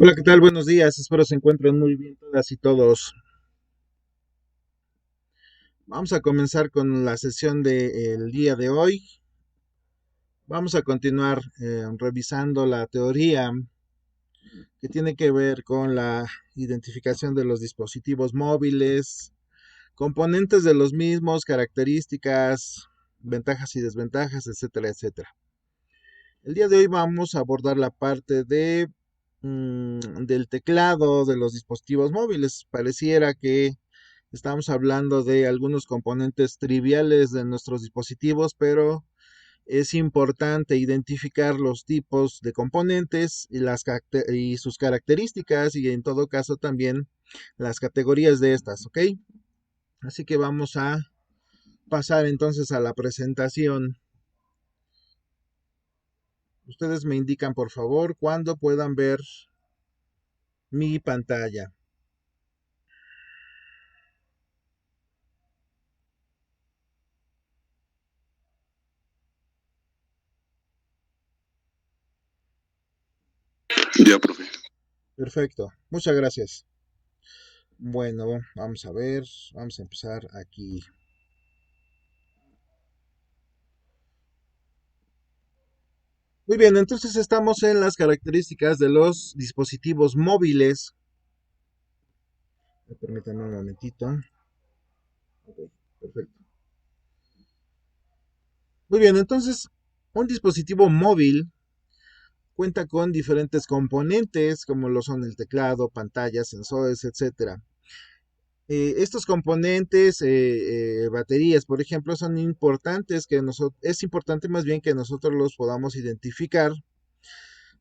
Hola, ¿qué tal? Buenos días. Espero se encuentren muy bien todas y todos. Vamos a comenzar con la sesión del día de hoy. Vamos a continuar revisando la teoría que tiene que ver con la identificación de los dispositivos móviles, componentes de los mismos, características, ventajas y desventajas, etcétera, etcétera. El día de hoy vamos a abordar la parte del teclado de los dispositivos móviles. Pareciera que estamos hablando de algunos componentes triviales de nuestros dispositivos, pero es importante identificar los tipos de componentes y sus características y en todo caso también las categorías de estas, ¿ok? Así que vamos a pasar entonces a la presentación. Ustedes me indican por favor cuándo puedan ver mi pantalla. Ya, profe. Perfecto, muchas gracias. Bueno, vamos a ver, vamos a empezar aquí. Muy bien, entonces estamos en las características de los dispositivos móviles. Permítanme un momentito. Ok, perfecto. Muy bien, entonces un dispositivo móvil cuenta con diferentes componentes como lo son el teclado, pantallas, sensores, etcétera. Estos componentes, baterías, por ejemplo, son importantes es importante más bien que nosotros los podamos identificar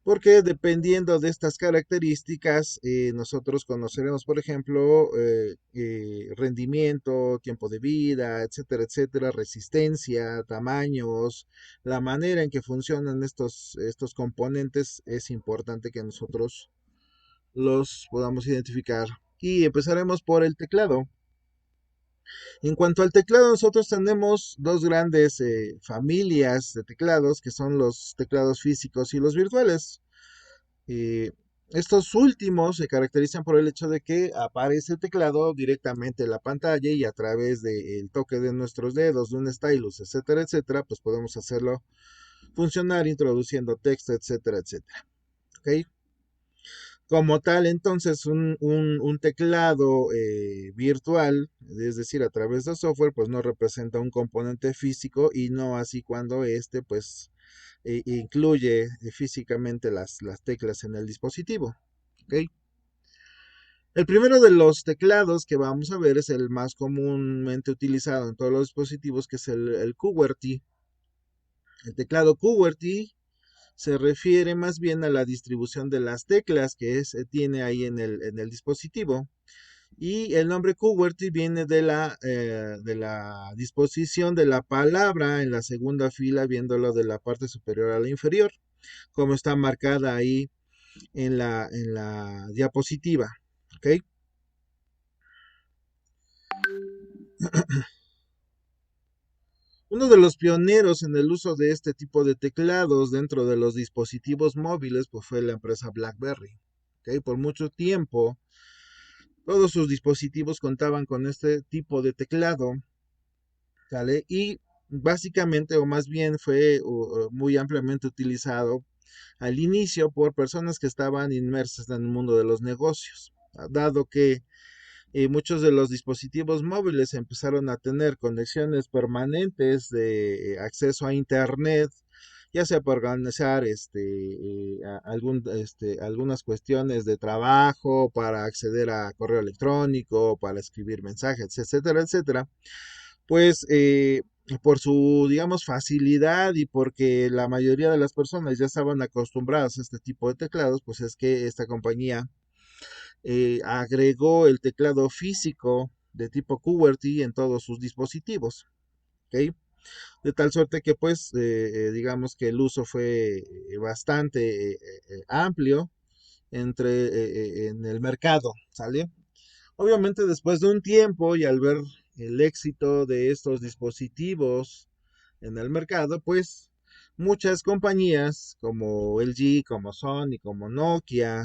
porque dependiendo de estas características, nosotros conoceremos, por ejemplo, rendimiento, tiempo de vida, etcétera, etcétera, resistencia, tamaños, la manera en que funcionan estos componentes, es importante que nosotros los podamos identificar. Y empezaremos por el teclado. En cuanto al teclado, nosotros tenemos dos grandes familias de teclados, que son los teclados físicos y los virtuales. Eh, Estos últimos se caracterizan por el hecho de que aparece el teclado directamente en la pantalla y a través del toque de nuestros dedos, de un stylus, etcétera, etcétera, pues podemos hacerlo funcionar introduciendo texto, etcétera, etcétera. ¿Ok? Como tal, entonces, un teclado virtual, es decir, a través de software, pues no representa un componente físico y no así cuando este, pues, incluye físicamente las teclas en el dispositivo. ¿Ok? El primero de los teclados que vamos a ver es el más comúnmente utilizado en todos los dispositivos, que es el QWERTY. El teclado QWERTY se refiere más bien a la distribución de las teclas que tiene ahí en el dispositivo. Y el nombre QWERTY viene de la disposición de la palabra en la segunda fila, viéndolo de la parte superior a la inferior, como está marcada ahí en la diapositiva. ¿Ok? Uno de los pioneros en el uso de este tipo de teclados dentro de los dispositivos móviles pues fue la empresa BlackBerry. ¿Ok? Por mucho tiempo, todos sus dispositivos contaban con este tipo de teclado, ¿sale? Y básicamente, o más bien fue muy ampliamente utilizado al inicio por personas que estaban inmersas en el mundo de los negocios, dado que muchos de los dispositivos móviles empezaron a tener conexiones permanentes de acceso a Internet, ya sea para organizar algunas cuestiones de trabajo, para acceder a correo electrónico, para escribir mensajes, etcétera, etcétera. Pues por su, digamos, facilidad y porque la mayoría de las personas ya estaban acostumbradas a este tipo de teclados, pues es que esta compañía agregó el teclado físico de tipo QWERTY en todos sus dispositivos. ¿Ok? De tal suerte que pues digamos que el uso fue bastante amplio en el mercado, ¿sale? Obviamente después de un tiempo y al ver el éxito de estos dispositivos en el mercado, pues muchas compañías como LG, como Sony, como Nokia,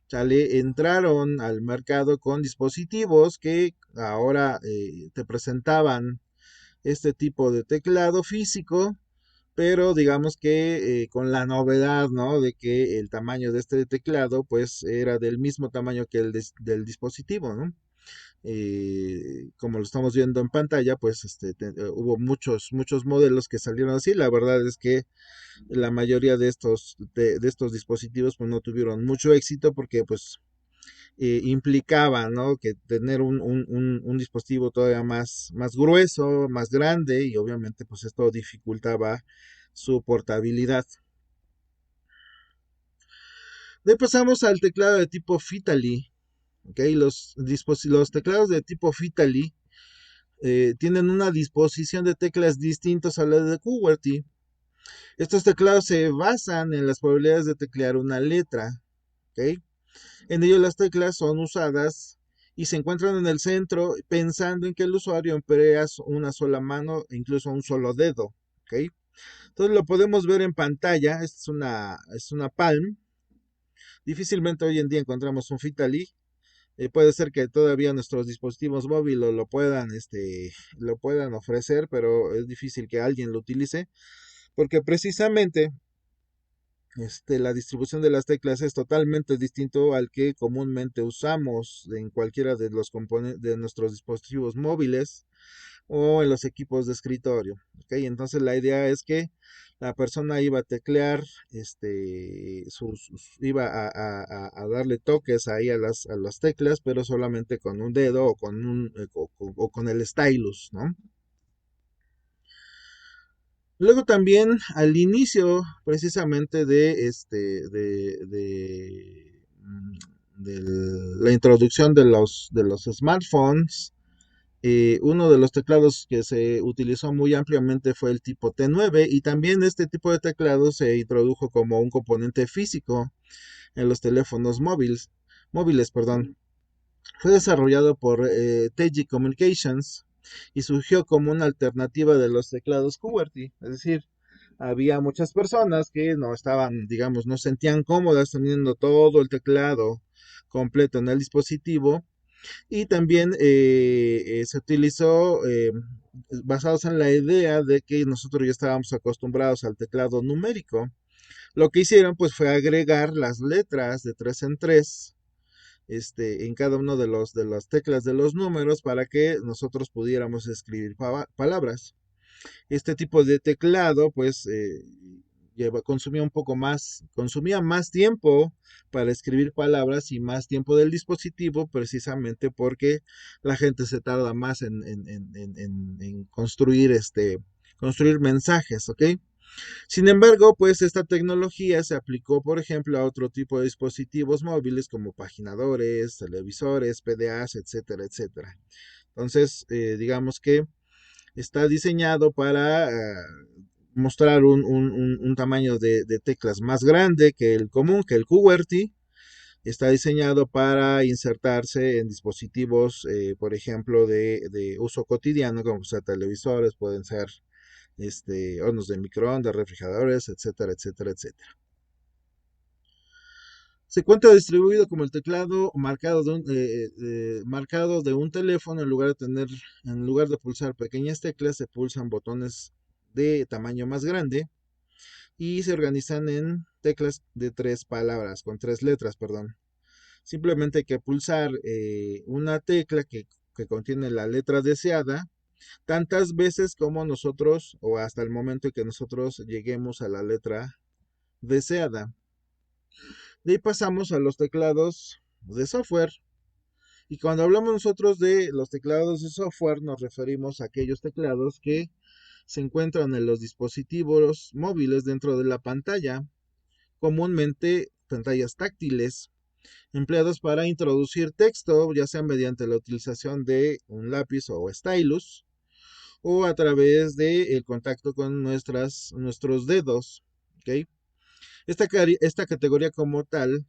¿sale? Entraron al mercado con dispositivos que ahora te presentaban este tipo de teclado físico, pero digamos que con la novedad, ¿no? De que el tamaño de este teclado, pues era del mismo tamaño que del dispositivo, ¿no? Como lo estamos viendo en pantalla, pues hubo muchos modelos que salieron así. La verdad es que la mayoría de estos dispositivos pues no tuvieron mucho éxito porque pues implicaba, ¿no? Que tener un dispositivo todavía más grueso, más grande y obviamente pues esto dificultaba su portabilidad. De ahí pasamos al teclado de tipo Fitali. ¿Ok? Los teclados de tipo Fitali tienen una disposición de teclas distintos a la de QWERTY. Estos teclados se basan en las probabilidades de teclear una letra. ¿Ok? En ello las teclas son usadas y se encuentran en el centro pensando en que el usuario emplea una sola mano e incluso un solo dedo. ¿Ok? Entonces lo podemos ver en pantalla. Esta es una Palm. Difícilmente hoy en día encontramos un Fitali. Puede ser que todavía nuestros dispositivos móviles lo puedan ofrecer, pero es difícil que alguien lo utilice, porque precisamente la distribución de las teclas es totalmente distinto al que comúnmente usamos en cualquiera de los componentes de nuestros dispositivos móviles o en los equipos de escritorio. ¿Ok? Entonces la idea es que la persona iba a teclear, iba a darle toques ahí a las teclas, pero solamente con un dedo o o con el stylus, ¿no? Luego también al inicio precisamente de la introducción de de los smartphones, uno de los teclados que se utilizó muy ampliamente fue el tipo T9 y también este tipo de teclado se introdujo como un componente físico en los teléfonos móviles, perdón. Fue desarrollado por TG Communications y surgió como una alternativa de los teclados QWERTY, es decir, había muchas personas que no estaban, digamos, no sentían cómodas teniendo todo el teclado completo en el dispositivo y también se utilizó basados en la idea de que nosotros ya estábamos acostumbrados al teclado numérico. Lo que hicieron pues fue agregar las letras de tres en tres en cada uno de de las teclas de los números para que nosotros pudiéramos escribir palabras. Este tipo de teclado pues consumía un poco más, consumía más tiempo para escribir palabras y más tiempo del dispositivo precisamente porque la gente se tarda más en construir construir mensajes, ¿ok? Sin embargo, pues esta tecnología se aplicó, por ejemplo, a otro tipo de dispositivos móviles como paginadores, televisores, PDAs, etcétera, etcétera. Entonces, digamos que está diseñado para mostrar un tamaño de teclas más grande que el común, que el QWERTY. Está diseñado para insertarse en dispositivos, por ejemplo, de uso cotidiano, como sea televisores, pueden ser hornos de microondas, refrigeradores, etcétera, etcétera, etcétera. Se encuentra distribuido como el teclado marcado de un teléfono en lugar de pulsar pequeñas teclas, se pulsan botones de tamaño más grande y se organizan en teclas de tres palabras, con tres letras, perdón. Simplemente hay que pulsar una tecla que contiene la letra deseada tantas veces como nosotros o hasta el momento en que nosotros lleguemos a la letra deseada. De ahí pasamos a los teclados de software. Y cuando hablamos nosotros de los teclados de software, nos referimos a aquellos teclados que se encuentran en los dispositivos móviles dentro de la pantalla, comúnmente pantallas táctiles, empleados para introducir texto, ya sea mediante la utilización de un lápiz o stylus, o a través del contacto con nuestros dedos. ¿Ok? Esta categoría como tal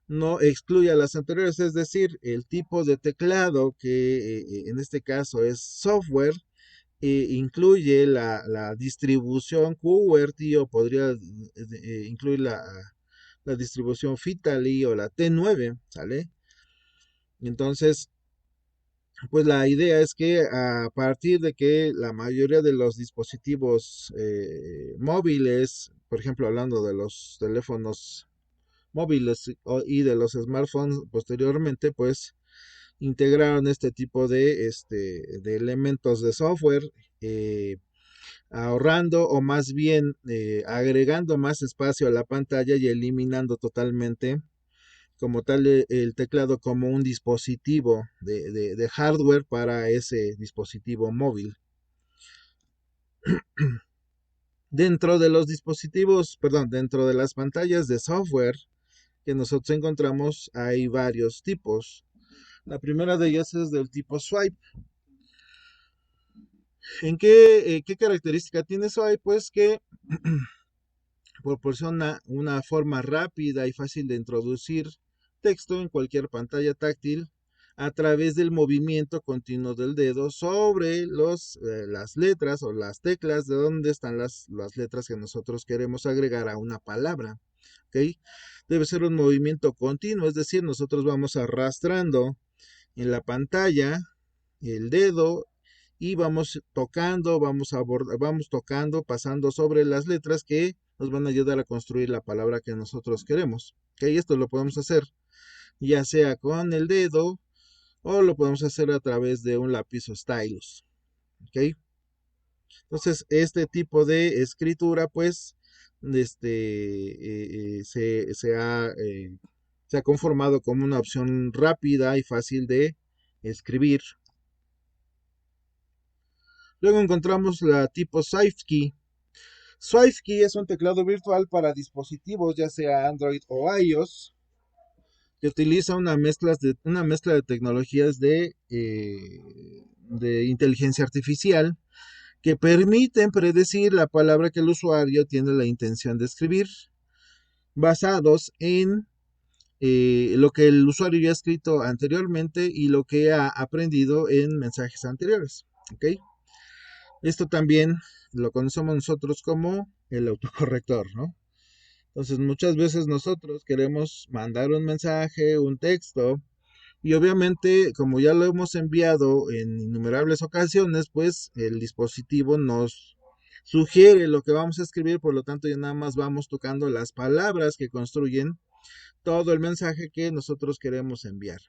no excluye a las anteriores, es decir, el tipo de teclado que en este caso es software, incluye la distribución QWERTY o podría incluir la distribución Fitali o la T9, ¿sale? Entonces, pues la idea es que a partir de que la mayoría de los dispositivos móviles, por ejemplo, hablando de los teléfonos móviles y de los smartphones posteriormente, pues integraron este tipo de elementos de software, eh, ahorrando o más bien agregando más espacio a la pantalla y eliminando totalmente como tal el teclado como un dispositivo de hardware para ese dispositivo móvil. Dentro de los dispositivos, perdón, dentro de las pantallas de software que nosotros encontramos hay varios tipos. La primera de ellas es del tipo swipe. ¿En qué característica tiene swipe? Pues que proporciona una forma rápida y fácil de introducir texto en cualquier pantalla táctil a través del movimiento continuo del dedo sobre las letras o las teclas de donde están las letras que nosotros queremos agregar a una palabra. ¿Okay? Debe ser un movimiento continuo, es decir, nosotros vamos arrastrando en la pantalla el dedo y vamos tocando, vamos tocando, pasando sobre las letras que nos van a ayudar a construir la palabra que nosotros queremos. ¿Ok? Esto lo podemos hacer ya sea con el dedo o lo podemos hacer a través de un lápiz o stylus. ¿Ok? Entonces, este tipo de escritura, pues, se ha conformado como una opción rápida y fácil de escribir. Luego encontramos la tipo SwiftKey. SwiftKey es un teclado virtual para dispositivos, ya sea Android o iOS, que utiliza una mezcla de tecnologías de inteligencia artificial que permiten predecir la palabra que el usuario tiene la intención de escribir, basados en lo que el usuario ya ha escrito anteriormente y lo que ha aprendido en mensajes anteriores. ¿Ok? Esto también lo conocemos nosotros como el autocorrector, ¿no? Entonces muchas veces nosotros queremos mandar un mensaje, un texto, y obviamente como ya lo hemos enviado en innumerables ocasiones, pues el dispositivo nos sugiere lo que vamos a escribir, por lo tanto ya nada más vamos tocando las palabras que construyen todo el mensaje que nosotros queremos enviar.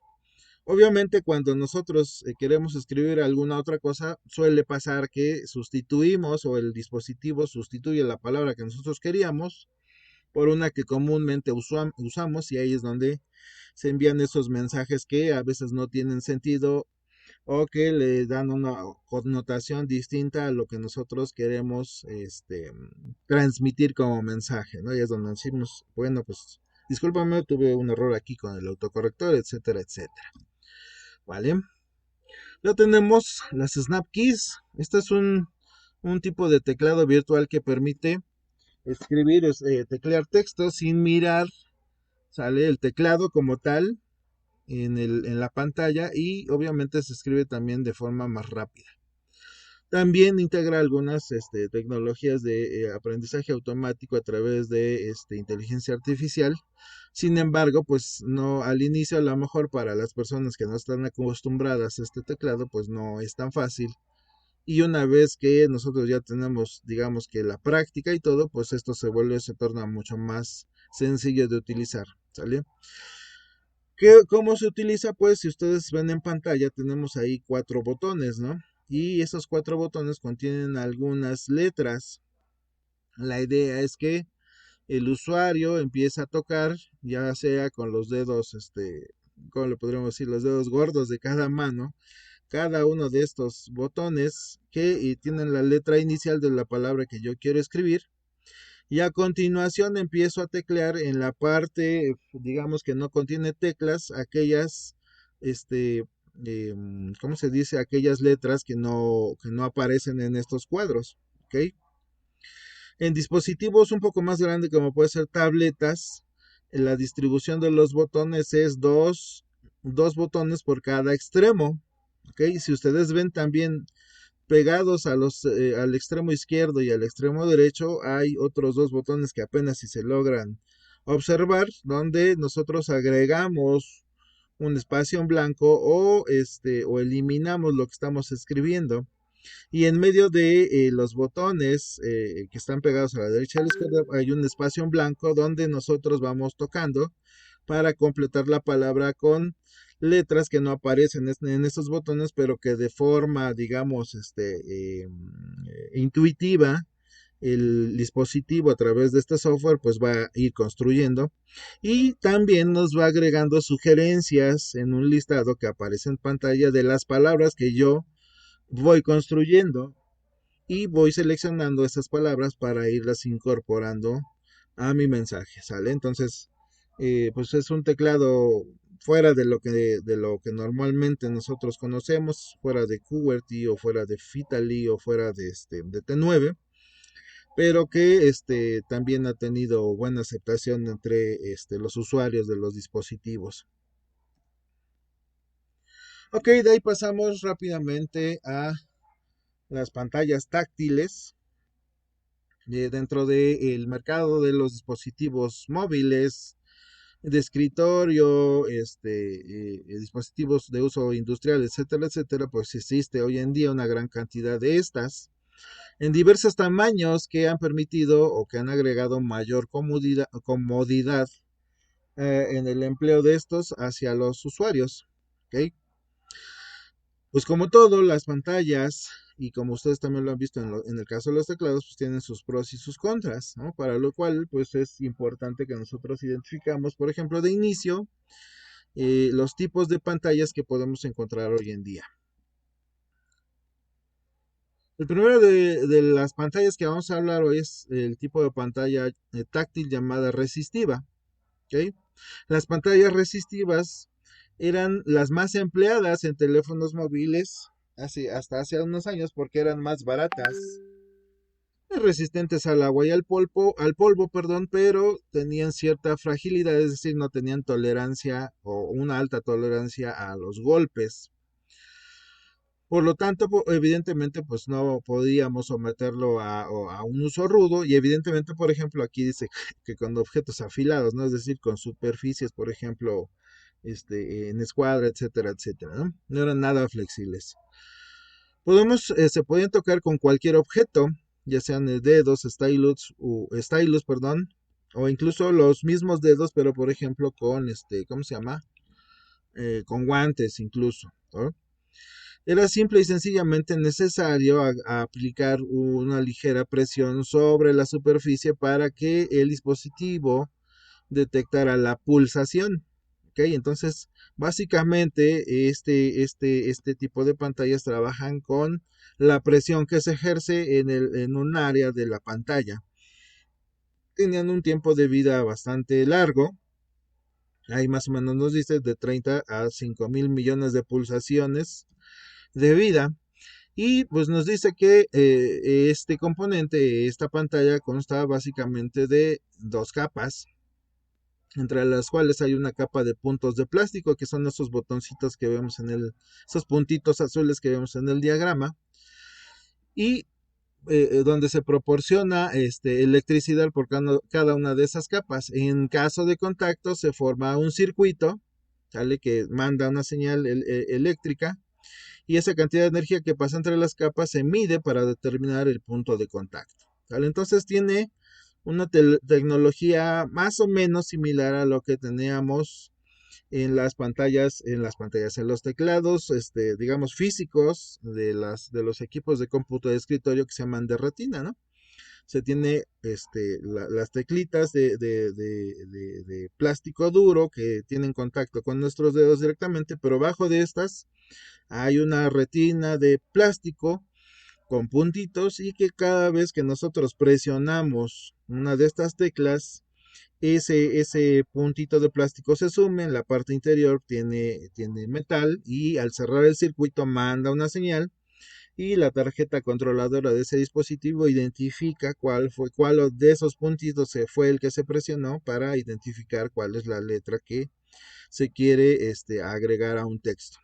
Obviamente cuando nosotros queremos escribir alguna otra cosa, suele pasar que sustituimos o el dispositivo sustituye la palabra que nosotros queríamos por una que comúnmente usamos y ahí es donde se envían esos mensajes que a veces no tienen sentido o que le dan una connotación distinta a lo que nosotros queremos transmitir como mensaje, ¿no? Y es donde decimos, bueno, pues discúlpame, tuve un error aquí con el autocorrector, etcétera, etcétera. ¿Vale? Ya tenemos las Snap Keys. Este es un tipo de teclado virtual que permite escribir, teclear texto sin mirar, sale el teclado como tal en la pantalla y obviamente se escribe también de forma más rápida. También integra algunas tecnologías de aprendizaje automático a través de inteligencia artificial. Sin embargo, pues no al inicio a lo mejor para las personas que no están acostumbradas a este teclado, pues no es tan fácil. Y una vez que nosotros ya tenemos, digamos que la práctica y todo, pues esto se torna mucho más sencillo de utilizar, ¿sale? ¿Cómo se utiliza? Pues si ustedes ven en pantalla, tenemos ahí 4 botones, ¿no? Y esos 4 botones contienen algunas letras. La idea es que el usuario empieza a tocar, ya sea con los dedos, ¿cómo le podríamos decir? Los dedos gordos de cada mano, cada uno de estos botones que tienen la letra inicial de la palabra que yo quiero escribir. Y a continuación empiezo a teclear en la parte, digamos que no contiene teclas, aquellas, ¿cómo se dice? Aquellas letras que no aparecen en estos cuadros, ¿ok? En dispositivos un poco más grandes, como puede ser tabletas, la distribución de los botones es dos botones por cada extremo, ¿ok? Si ustedes ven también pegados al extremo izquierdo y al extremo derecho hay otros 2 botones que apenas si se logran observar, donde nosotros agregamos un espacio en blanco o eliminamos lo que estamos escribiendo. Y en medio de los botones que están pegados a la derecha y a la izquierda hay un espacio en blanco donde nosotros vamos tocando para completar la palabra con letras que no aparecen en estos botones, pero que de forma, digamos, intuitiva, el dispositivo a través de este software pues va a ir construyendo y también nos va agregando sugerencias en un listado que aparece en pantalla de las palabras que yo voy construyendo y voy seleccionando esas palabras para irlas incorporando a mi mensaje, ¿sale? Entonces, pues es un teclado fuera de lo que normalmente nosotros conocemos, fuera de QWERTY o fuera de Fitali o fuera de T9, pero que también ha tenido buena aceptación entre los usuarios de los dispositivos. Ok, de ahí pasamos rápidamente a las pantallas táctiles. Dentro del mercado de los dispositivos móviles, de escritorio, dispositivos de uso industrial, etcétera, etcétera, pues existe hoy en día una gran cantidad de estas en diversos tamaños que han permitido o que han agregado mayor comodidad en el empleo de estos hacia los usuarios. ¿Ok? Pues como todo, las pantallas, y como ustedes también lo han visto en el caso de los teclados, pues tienen sus pros y sus contras, ¿no? Para lo cual, pues es importante que nosotros identificamos, por ejemplo, de inicio, los tipos de pantallas que podemos encontrar hoy en día. El primero de las pantallas que vamos a hablar hoy es el tipo de pantalla táctil llamada resistiva, ¿ok? Las pantallas resistivas eran las más empleadas en teléfonos móviles hasta hace unos años porque eran más baratas, resistentes al agua y al polvo, perdón, pero tenían cierta fragilidad, es decir, no tenían tolerancia o una alta tolerancia a los golpes. Por lo tanto, evidentemente, pues no podíamos someterlo a un uso rudo y evidentemente, por ejemplo, aquí dice que con objetos afilados, ¿no? Es decir, con superficies, por ejemplo, en escuadra, etcétera, etcétera, ¿no? No eran nada flexibles. Se podían tocar con cualquier objeto, ya sean dedos, stylus, perdón, o incluso los mismos dedos, pero por ejemplo con ¿cómo se llama? Con guantes incluso, ¿no? Era simple y sencillamente necesario aplicar una ligera presión sobre la superficie para que el dispositivo detectara la pulsación. ¿Ok? Entonces, básicamente, este tipo de pantallas trabajan con la presión que se ejerce en un área de la pantalla. Tenían un tiempo de vida bastante largo. Ahí más o menos nos dice de 30 a 5 mil millones de pulsaciones de vida. Y pues nos dice que este componente, esta pantalla, consta básicamente de dos capas, entre las cuales hay una capa de puntos de plástico, que son esos botoncitos que vemos esos puntitos azules que vemos en el diagrama, y donde se proporciona electricidad por cada una de esas capas. En caso de contacto se forma un circuito, ¿sale? Que manda una señal eléctrica y esa cantidad de energía que pasa entre las capas se mide para determinar el punto de contacto, ¿sale? Entonces tiene una tecnología más o menos similar a lo que teníamos en los teclados, digamos, físicos de los equipos de cómputo de escritorio que se llaman de retina, ¿no? Se tiene las teclitas de plástico duro que tienen contacto con nuestros dedos directamente, pero bajo de estas hay una retina de plástico con puntitos y que cada vez que nosotros presionamos una de estas teclas, ese puntito de plástico se sume, en la parte interior tiene metal y al cerrar el circuito manda una señal y la tarjeta controladora de ese dispositivo identifica cuál de esos puntitos fue el que se presionó para identificar cuál es la letra que se quiere agregar a un texto.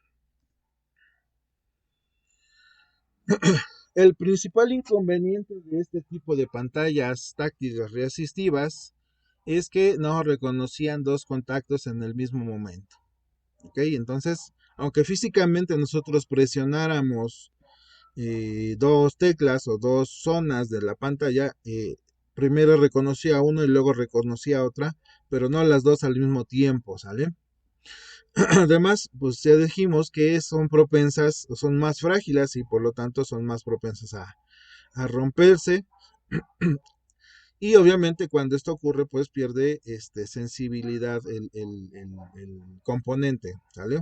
El principal inconveniente de este tipo de pantallas táctiles resistivas es que no reconocían dos contactos en el mismo momento. ¿Ok? Entonces, aunque físicamente nosotros presionáramos dos teclas o dos zonas de la pantalla, primero reconocía uno y luego reconocía otra, pero no las dos al mismo tiempo, ¿sale? Además, pues ya dijimos que son propensas, son más frágiles y por lo tanto son más propensas a romperse. Y obviamente cuando esto ocurre, pues pierde sensibilidad el componente, ¿sale?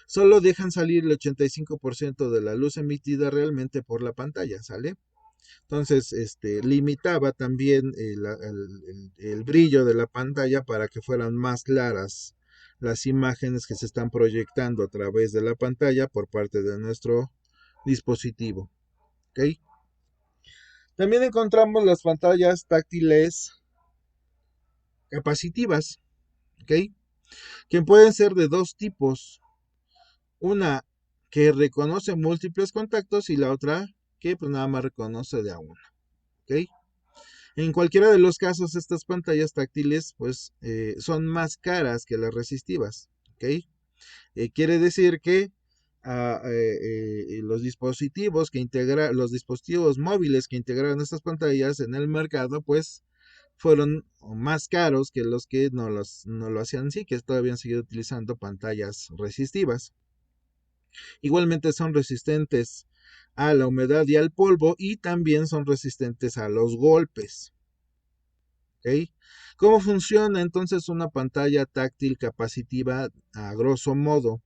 Solo dejan salir el 85% de la luz emitida realmente por la pantalla, ¿sale? Entonces, limitaba también el brillo de la pantalla para que fueran más claras las imágenes que se están proyectando a través de la pantalla por parte de nuestro dispositivo. ¿Ok? También encontramos las pantallas táctiles capacitivas, ¿ok? Que pueden ser de dos tipos. Una que reconoce múltiples contactos y la otra que pues nada más reconoce de a uno, ¿ok? En cualquiera de los casos, estas pantallas táctiles pues son más caras que las resistivas, ¿ok? Quiere decir que los dispositivos los dispositivos móviles que integraron estas pantallas en el mercado, pues fueron más caros que los que no lo hacían así, que todavía han seguido utilizando pantallas resistivas. Igualmente son resistentes a la humedad y al polvo y también son resistentes a los golpes. ¿Ok? ¿Cómo funciona entonces una pantalla táctil capacitiva a grosso modo?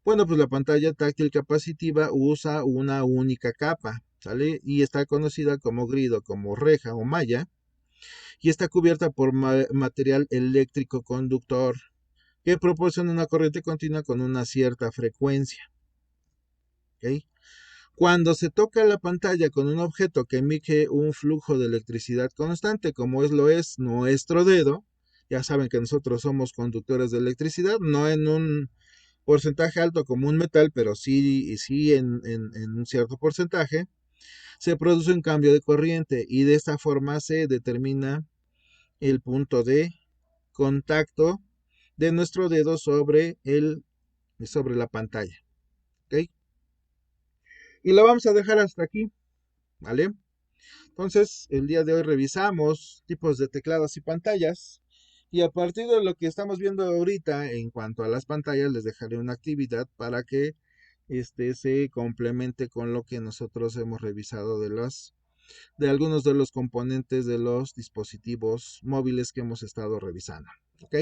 Bueno, pues la pantalla táctil capacitiva usa una única capa, ¿sale? Y está conocida como grido, como reja o malla, y está cubierta por material eléctrico conductor que proporciona una corriente continua con una cierta frecuencia. ¿Ok? Cuando se toca la pantalla con un objeto que emite un flujo de electricidad constante, como lo es nuestro dedo, ya saben que nosotros somos conductores de electricidad, no en un porcentaje alto como un metal, pero sí en un cierto porcentaje, se produce un cambio de corriente y de esta forma se determina el punto de contacto de nuestro dedo sobre la pantalla. ¿Ok? Y lo vamos a dejar hasta aquí, ¿vale? Entonces, el día de hoy revisamos tipos de teclados y pantallas. Y a partir de lo que estamos viendo ahorita en cuanto a las pantallas, les dejaré una actividad para que se complemente con lo que nosotros hemos revisado de algunos de los componentes de los dispositivos móviles que hemos estado revisando. ¿Ok?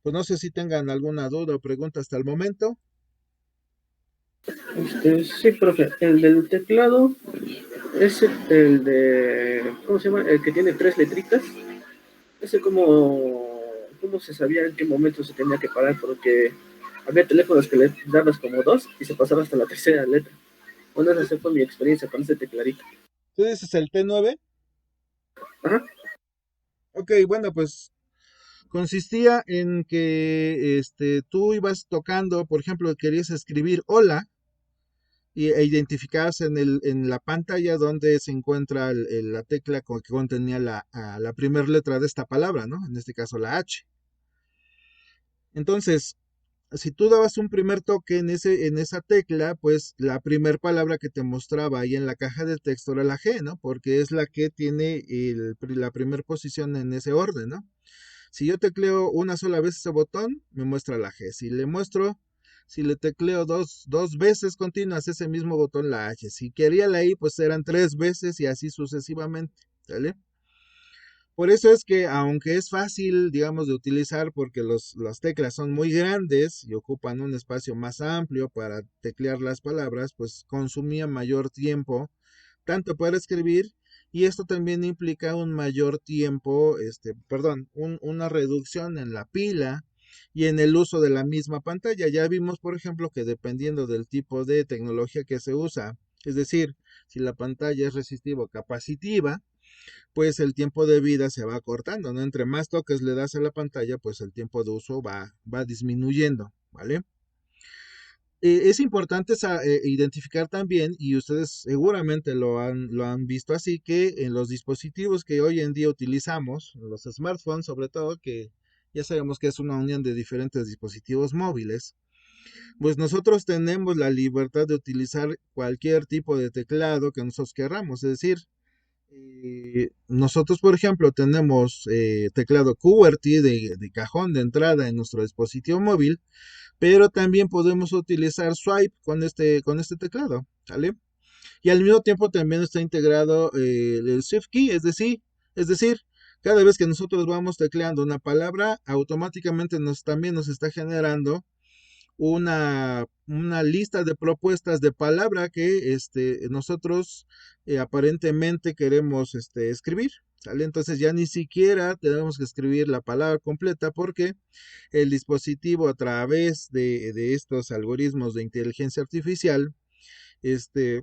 Pues no sé si tengan alguna duda o pregunta hasta el momento. Sí, profe, el del teclado es el de, ¿cómo se llama? El que tiene tres letritas. Ese cómo se sabía en qué momento se tenía que parar, porque había teléfonos que le dabas como dos y se pasaba hasta la tercera letra. Bueno, esa fue mi experiencia con ese tecladito. ¿Tú dices el T9? Ajá, Ok, bueno, pues consistía en que tú ibas tocando, por ejemplo, querías escribir hola e identificabas en la pantalla donde se encuentra la tecla que contenía la primera letra de esta palabra, ¿no? En este caso la H. Entonces, si tú dabas un primer toque en esa tecla, pues la primera palabra que te mostraba ahí en la caja de texto era la G, ¿no? Porque es la que tiene la primera posición en ese orden, ¿no? Si yo tecleo una sola vez ese botón, me muestra la G. Si le tecleo dos veces continuas ese mismo botón, la H. Si quería la I, pues eran tres veces y así sucesivamente. ¿Sale? Por eso es que, aunque es fácil, digamos, de utilizar porque las teclas son muy grandes y ocupan un espacio más amplio para teclear las palabras, pues consumía mayor tiempo, tanto para escribir, y esto también implica un mayor tiempo, perdón, una reducción en la pila y en el uso de la misma pantalla. Ya vimos, por ejemplo, que dependiendo del tipo de tecnología que se usa, es decir, si la pantalla es resistiva o capacitiva, pues el tiempo de vida se va acortando, ¿no? Entre más toques le das a la pantalla, pues el tiempo de uso va disminuyendo, ¿vale? Es importante identificar también, y ustedes seguramente lo han visto así, que en los dispositivos que hoy en día utilizamos, los smartphones sobre todo, que ya sabemos que es una unión de diferentes dispositivos móviles, pues nosotros tenemos la libertad de utilizar cualquier tipo de teclado que nosotros querramos. Es decir, nosotros, por ejemplo, tenemos teclado QWERTY de cajón de entrada en nuestro dispositivo móvil, pero también podemos utilizar Swipe con este teclado, ¿sale? Y al mismo tiempo también está integrado el Shift Key, es decir, cada vez que nosotros vamos tecleando una palabra, automáticamente también nos está generando una lista de propuestas de palabra que nosotros aparentemente queremos escribir. ¿Sale? Entonces ya ni siquiera tenemos que escribir la palabra completa porque el dispositivo a través de estos algoritmos de inteligencia artificial, este,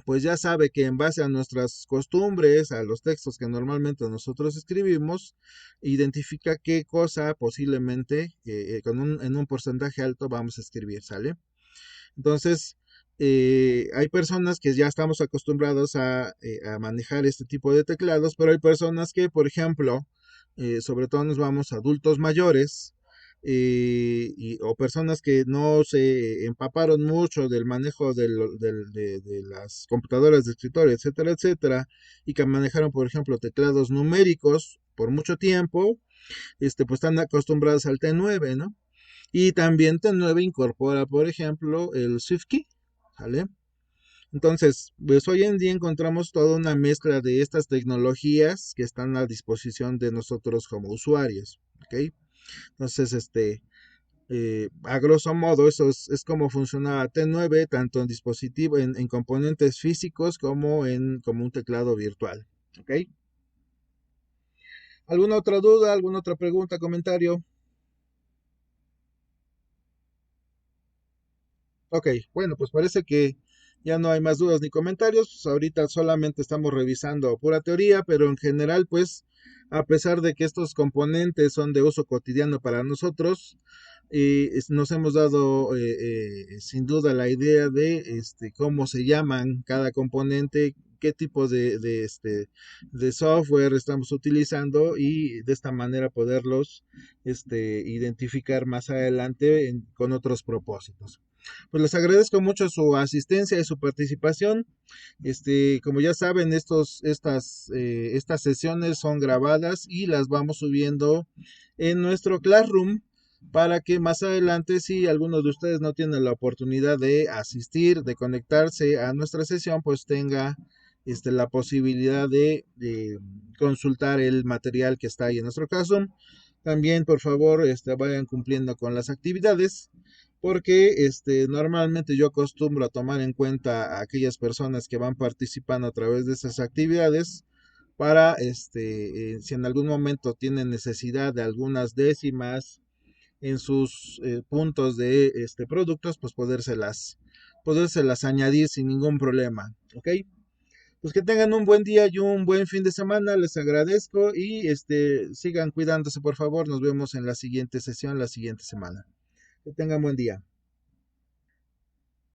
pues ya sabe que en base a nuestras costumbres, a los textos que normalmente nosotros escribimos, identifica qué cosa posiblemente en un porcentaje alto vamos a escribir, ¿sale? Entonces, hay personas que ya estamos acostumbrados a manejar este tipo de teclados, pero hay personas que, por ejemplo, sobre todo nos vamos a adultos mayores o personas que no se empaparon mucho del manejo de las computadoras de escritorio, etcétera, etcétera, y que manejaron, por ejemplo, teclados numéricos por mucho tiempo, pues están acostumbrados al T9, ¿no? Y también T9 incorpora, por ejemplo, el SwiftKey, ¿vale? Entonces, pues hoy en día encontramos toda una mezcla de estas tecnologías que están a disposición de nosotros como usuarios, ¿ok? Entonces, a grosso modo, eso es como funciona T9, tanto en dispositivo, en componentes físicos como un teclado virtual, ¿ok? ¿Alguna otra duda, alguna otra pregunta, comentario? Ok, bueno, pues parece que ya no hay más dudas ni comentarios. Pues ahorita solamente estamos revisando pura teoría, pero en general, pues, a pesar de que estos componentes son de uso cotidiano para nosotros, nos hemos dado sin duda la idea de cómo se llaman cada componente, qué tipo de software estamos utilizando y de esta manera poderlos identificar más adelante con otros propósitos. Pues les agradezco mucho su asistencia y su participación. Como ya saben, estas sesiones son grabadas y las vamos subiendo en nuestro Classroom para que más adelante, si alguno de ustedes no tiene la oportunidad de asistir, de conectarse a nuestra sesión, pues tenga la posibilidad de consultar el material que está ahí en nuestro Classroom. También, por favor, vayan cumpliendo con las actividades porque normalmente yo acostumbro a tomar en cuenta a aquellas personas que van participando a través de esas actividades para si en algún momento tienen necesidad de algunas décimas en sus puntos de productos, pues podérselas añadir sin ningún problema, ¿ok? Pues que tengan un buen día y un buen fin de semana, les agradezco y sigan cuidándose por favor, nos vemos en la siguiente sesión la siguiente semana. Que tengan buen día.